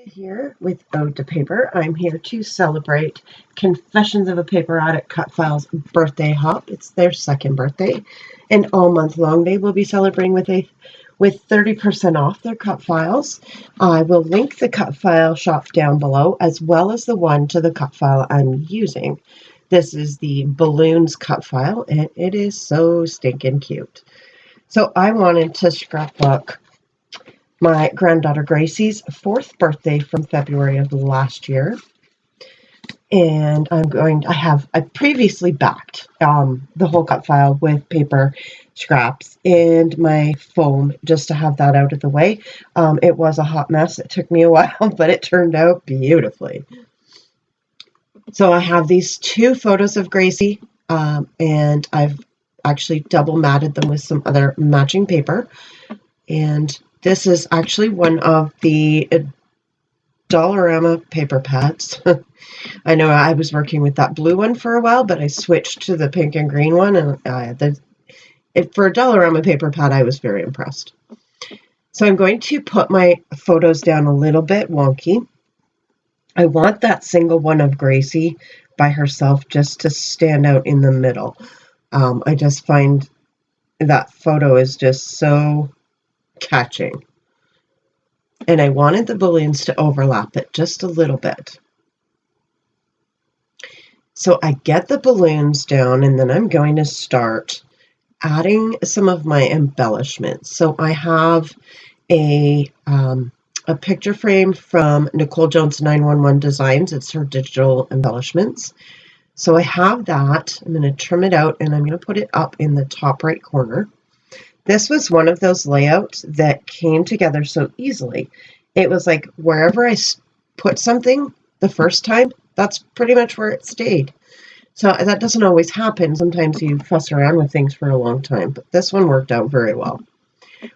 Here with Ode to Paper. I'm here to celebrate Confessions of a Paper Addict Cut File's birthday hop. It's their second birthday, and all month long they will be celebrating with 30% off their cut files. I will link the cut file shop down below, as well as the one to the cut file I'm using. This is the balloons cut file, and it is so stinking cute. So I wanted to scrapbook my granddaughter Gracie's 4th birthday from February of last year. And I previously backed the whole cut file with paper scraps and my foam just to have that out of the way. It was a hot mess. It took me a while, but it turned out beautifully. So I have these 2 photos of Gracie, and I've actually double matted them with some other matching paper. And this is actually one of the Dollarama paper pads. I know I was working with that blue one for a while, but I switched to the pink and green one, and for a Dollarama paper pad, I was very impressed. So I'm going to put my photos down a little bit wonky. I want that single one of Gracie by herself just to stand out in the middle. I just find that photo is just so catching, and I wanted the balloons to overlap it just a little bit. So I get the balloons down, and then I'm going to start adding some of my embellishments. So I have a picture frame from Nicole Jones 911 Designs. It's her digital embellishments. So I have that. I'm going to trim it out, and I'm going to put it up in the top right corner. This was one of those layouts that came together so easily. It was like wherever I put something the first time, that's pretty much where it stayed. So that doesn't always happen. Sometimes you fuss around with things for a long time, but this one worked out very well.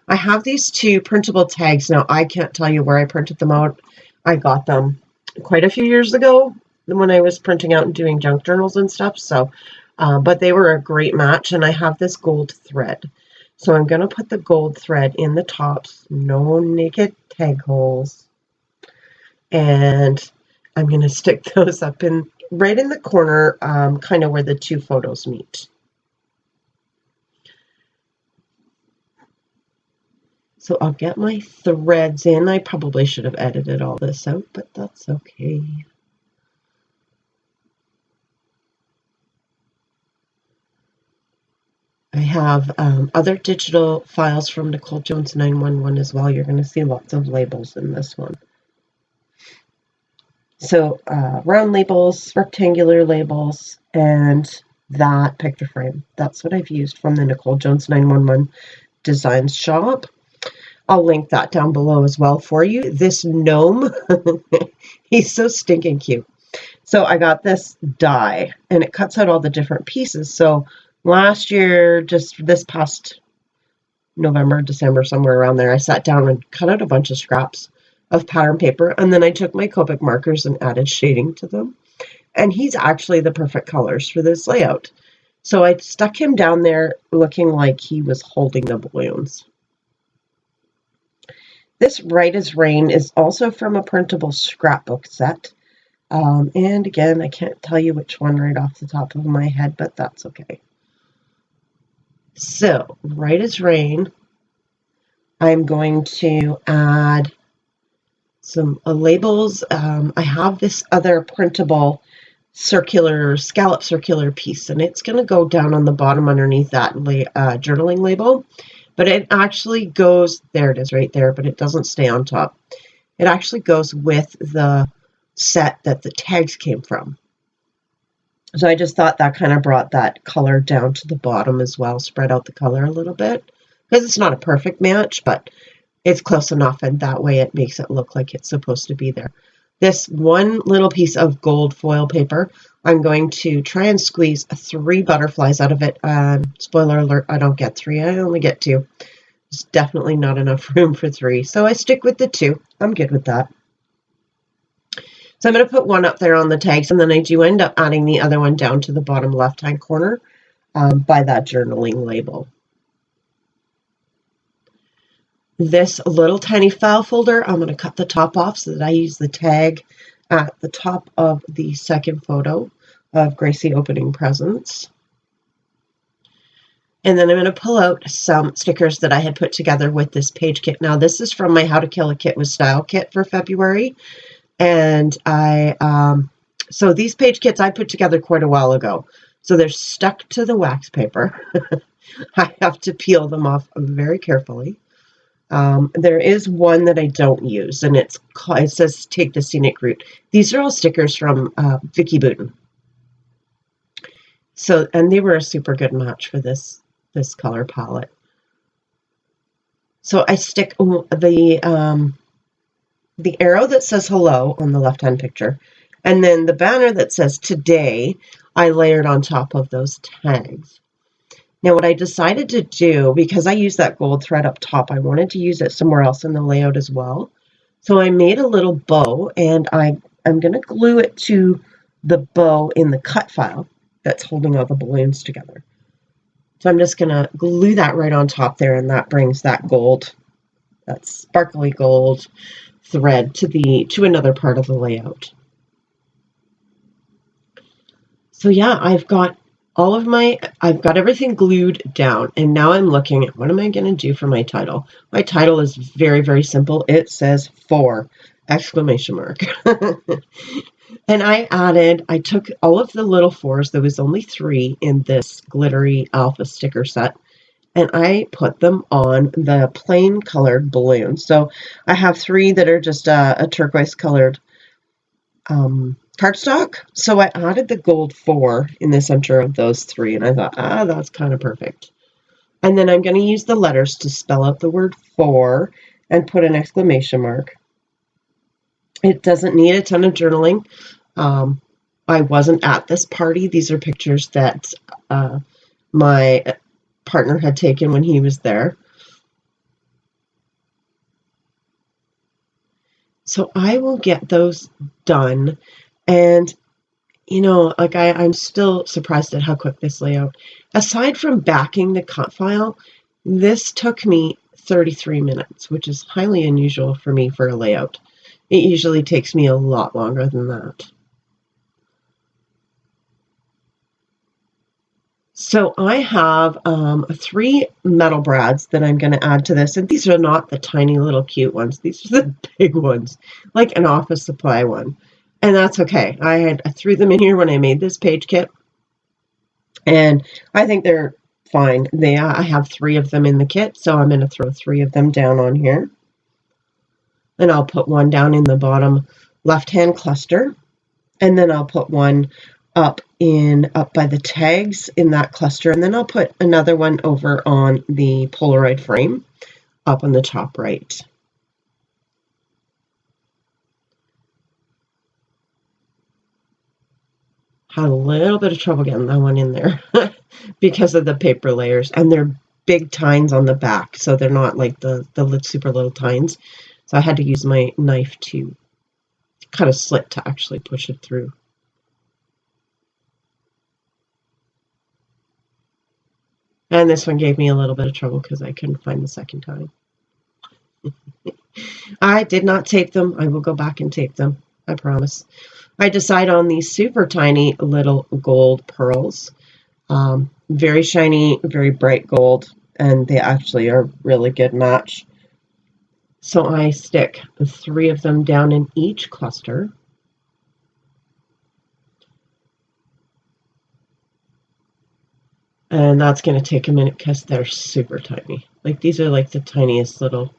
I have these 2 printable tags. Now, I can't tell you where I printed them out. I got them quite a few years ago when I was printing out and doing junk journals and stuff. So, but they were a great match, and I have this gold thread. So I'm going to put the gold thread in the tops, no naked tag holes, and I'm going to stick those up right in the corner, kind of where the 2 photos meet. So I'll get my threads in. I probably should have edited all this out, but that's okay. I have other digital files from Nicole Jones 911 as well. You're going to see lots of labels in this one. So round labels, rectangular labels, and that picture frame. That's what I've used from the Nicole Jones 911 Designs shop. I'll link that down below as well for you. This gnome, he's so stinking cute. So I got this die, and it cuts out all the different pieces. So last year, just this past November, December, somewhere around there, I sat down and cut out a bunch of scraps of pattern paper, and then I took my Copic markers and added shading to them. And he's actually the perfect colors for this layout. So I stuck him down there looking like he was holding the balloons. This Right as Rain is also from a printable scrapbook set. And again, I can't tell you which one right off the top of my head, but that's okay. So, Right as Rain, I'm going to add some labels. I have this other printable scallop circular piece, and it's going to go down on the bottom underneath that journaling label. But it actually goes, there it is right there, but it doesn't stay on top. It actually goes with the set that the tags came from. So I just thought that kind of brought that color down to the bottom as well, spread out the color a little bit. Because it's not a perfect match, but it's close enough, and that way it makes it look like it's supposed to be there. This one little piece of gold foil paper, I'm going to try and squeeze 3 butterflies out of it. Spoiler alert, I don't get 3, I only get 2. There's definitely not enough room for 3, so I stick with the 2. I'm good with that. So I'm going to put one up there on the tags, and then I do end up adding the other one down to the bottom left-hand corner by that journaling label. this little tiny file folder, I'm going to cut the top off so that I use the tag at the top of the second photo of Gracie opening presents. And then I'm going to pull out some stickers that I had put together with this page kit. Now, this is from my How to Kill a Kit with Style kit for February. And so these page kits I put together quite a while ago. So they're stuck to the wax paper. I have to peel them off very carefully. There is one that I don't use, and it says Take the Scenic Route. These are all stickers from Vicky Booten. So, and they were a super good match for this color palette. So I stick the arrow that says hello on the left-hand picture, and then the banner that says today, I layered on top of those tags. Now what I decided to do, because I used that gold thread up top, I wanted to use it somewhere else in the layout as well. So I made a little bow, and I'm going to glue it to the bow in the cut file that's holding all the balloons together. So I'm just going to glue that right on top there, and that brings that gold, that sparkly gold thread to another part of the layout. So yeah, I've got everything glued down, and now I'm looking at what am I going to do for my title. My title is very, very simple. It says "for!" exclamation mark. And I took all of the little fours, there was only 3 in this glittery alpha sticker set, and I put them on the plain colored balloon. So I have 3 that are just a turquoise colored cardstock. So I added the gold 4 in the center of those 3, and I thought, that's kind of perfect. And then I'm going to use the letters to spell out the word "for" and put an exclamation mark. It doesn't need a ton of journaling. I wasn't at this party. These are pictures that my partner had taken when he was there. So I will get those done. And, you know, like I'm still surprised at how quick this layout. Aside from backing the cut file, this took me 33 minutes, which is highly unusual for me for a layout. It usually takes me a lot longer than that. So I have 3 metal brads that I'm going to add to this, and these are not the tiny little cute ones. These are the big ones, like an office supply one, and that's okay. I threw them in here when I made this page kit, and I think they're fine. I have 3 of them in the kit, so I'm going to throw 3 of them down on here. And I'll put one down in the bottom left-hand cluster, and then I'll put one up by the tags in that cluster, and then I'll put another one over on the Polaroid frame up on the top right. Had a little bit of trouble getting that one in there because of the paper layers, and they're big tines on the back, so they're not like the super little tines. So I had to use my knife to cut a slit to actually push it through. And this one gave me a little bit of trouble because I couldn't find the second time. I did not tape them. I will go back and tape them, I promise. I decide on these super tiny little gold pearls. Very shiny, very bright gold, and they actually are a really good match. So I stick 3 of them down in each cluster. And that's going to take a minute because they're super tiny. Like, these are like the tiniest little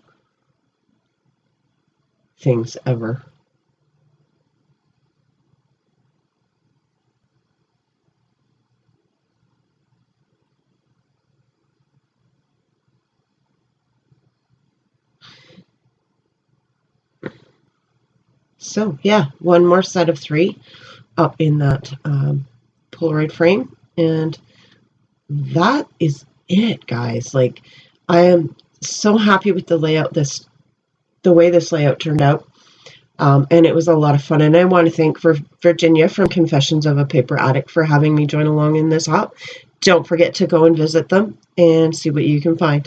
things ever. So yeah, one more set of 3 up in that Polaroid frame, and that is it, guys. Like, I am so happy with the layout, the way this layout turned out, and it was a lot of fun. And I want to thank Virginia from Confessions of a Paper Addict for having me join along in this hop. Don't forget to go and visit them and see what you can find.